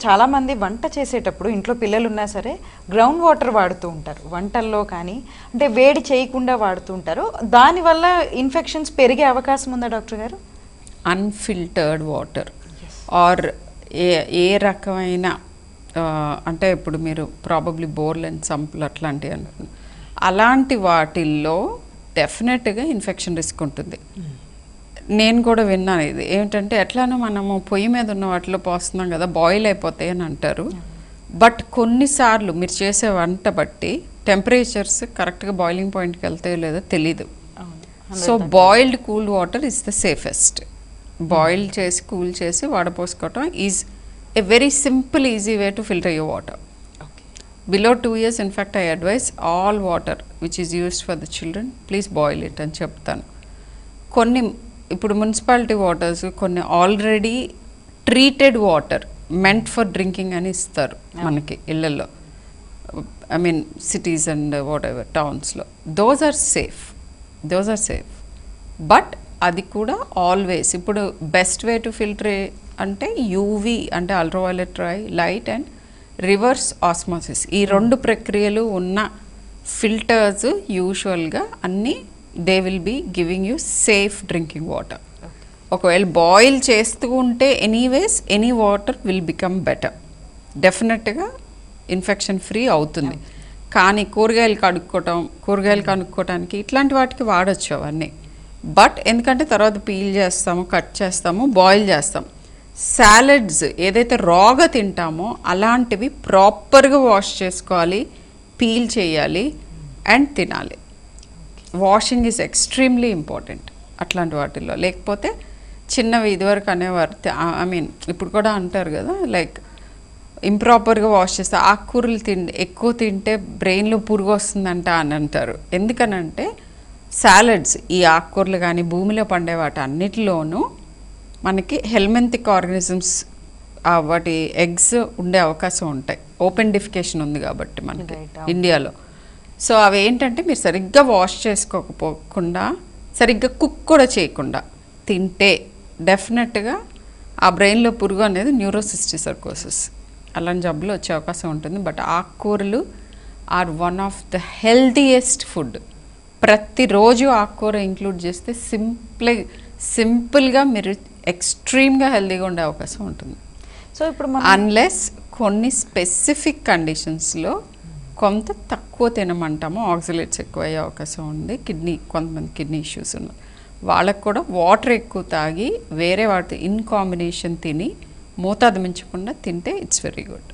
చాలామంది వంట చేసేటప్పుడు ఇంట్లో పిల్లలు ఉన్నా సరే గ్రౌండ్ వాటర్ వాడుతూ ఉంటారు వంటల్లో, కానీ అంటే వేడి చేయకుండా వాడుతూ ఉంటారు. దానివల్ల ఇన్ఫెక్షన్స్ పెరిగే అవకాశం ఉందా డాక్టర్ గారు? అన్ఫిల్టర్డ్ వాటర్ ఆర్ ఏ రకమైన అంటే ఇప్పుడు మీరు ప్రాబబ్లీ బోర్ల్ అండ్ సంపుల్ అట్లాంటివి అనుకున్నారు, అలాంటి వాటిల్లో డెఫినెట్గా ఇన్ఫెక్షన్ రిస్క్ ఉంటుంది. నేను కూడా విన్నాను ఇది ఏమిటంటే, ఎట్లానో మనము పొయ్యి మీద ఉన్న వాటిలో పోస్తున్నాం కదా, బాయిల్ అయిపోతాయి అని అంటారు. బట్ కొన్నిసార్లు మీరు చేసే వంట బట్టి టెంపరేచర్స్ కరెక్ట్గా బాయిలింగ్ పాయింట్కి వెళ్తాయో లేదో తెలీదు. So boiled cool water is the safest. Boil చేసి కూల్ చేసి వడపోసుకోవటం is a very simple easy way to filter your water. Below 2 years in fact I advise all water which is used for the children please boil it అని చెప్తాను. కొన్ని ఇప్పుడు municipality waters కొన్ని already treated water meant for drinking అని ఇస్తారు మనకి ఇళ్ళల్లో, I mean cities and whatever టౌన్స్లో. దోస్ ఆర్ సేఫ్ బట్ అది కూడా ఆల్వేస్ ఇప్పుడు బెస్ట్ వే టు ఫిల్టర్ అంటే యూవి అంటే ultraviolet light and reverse osmosis, ఈ 2 ప్రక్రియలు ఉన్న ఫిల్టర్స్ యూజువల్గా అన్నీ they will be giving you safe drinking water. ఒకవేళ బాయిల్ చేస్తూ ఉంటే anyways any water will become better, డెఫినెట్గా ఇన్ఫెక్షన్ ఫ్రీ అవుతుంది. కానీ కూరగాయలు కడుక్కోవటానికి ఇట్లాంటి వాటికి వాడచ్చు అవన్నీ. బట్ ఎందుకంటే తర్వాత పీల్ చేస్తాము, కట్ చేస్తాము, బాయిల్ చేస్తాం. సాలడ్స్ ఏదైతే రాగా తింటామో అలాంటివి ప్రాపర్గా వాష్ చేసుకోవాలి, పీల్ చేయాలి అండ్ తినాలి. వాషింగ్ ఈజ్ ఎక్స్ట్రీమ్లీ ఇంపార్టెంట్ అట్లాంటి వాటిల్లో. లేకపోతే చిన్నవి ఇదివరకు అనేవారు, ఐ మీన్ ఇప్పుడు కూడా అంటారు కదా, లైక్ ఇంప్రాపర్గా వాష్ చేస్తే ఆకుకూరలు ఎక్కువ తింటే బ్రెయిన్లో పురుగు వస్తుందంట అని అంటారు. ఎందుకనంటే సాలడ్స్ ఈ ఆకుకూరలు కానీ భూమిలో పండే వాటి అన్నిటిలోనూ మనకి హెల్మెంతిక్ ఆర్గానిజమ్స్ వాటి ఎగ్స్ ఉండే అవకాశం ఉంటాయి. ఓపెన్ డిఫికేషన్ ఉంది కాబట్టి మనకి ఇండియాలో. సో అవి ఏంటంటే మీరు సరిగ్గా వాష్ చేసుకోకపోకుండా సరిగ్గా కుక్ కూడా చేయకుండా తింటే డెఫినెట్గా ఆ బ్రెయిన్లో పురుగు అనేది న్యూరోసిస్టిసర్కోసిస్ అలాంటి జబ్బులు వచ్చే అవకాశం ఉంటుంది. బట్ ఆకుకూరలు are one of the healthiest food. ప్రతిరోజు ఆకుకూర ఇంక్లూడ్ చేస్తే సింపుల్గా మీరు ఎక్స్ట్రీమ్గా హెల్తీగా ఉండే అవకాశం ఉంటుంది. సో ఇప్పుడు అన్లెస్ కొన్ని స్పెసిఫిక్ కండిషన్స్లో కొంత తక్కువ తినమంటాము, ఆక్సిలేట్స్ ఎక్కువ అయ్యే అవకాశం ఉంది. కొంతమంది కిడ్నీ ఇష్యూస్ ఉన్నాయి, వాళ్ళకు కూడా వాటర్ ఎక్కువ తాగి వేరే వాటి ఇన్ కాంబినేషన్ తిని మోతాదు మించకుండా తింటే ఇట్స్ వెరీ గుడ్.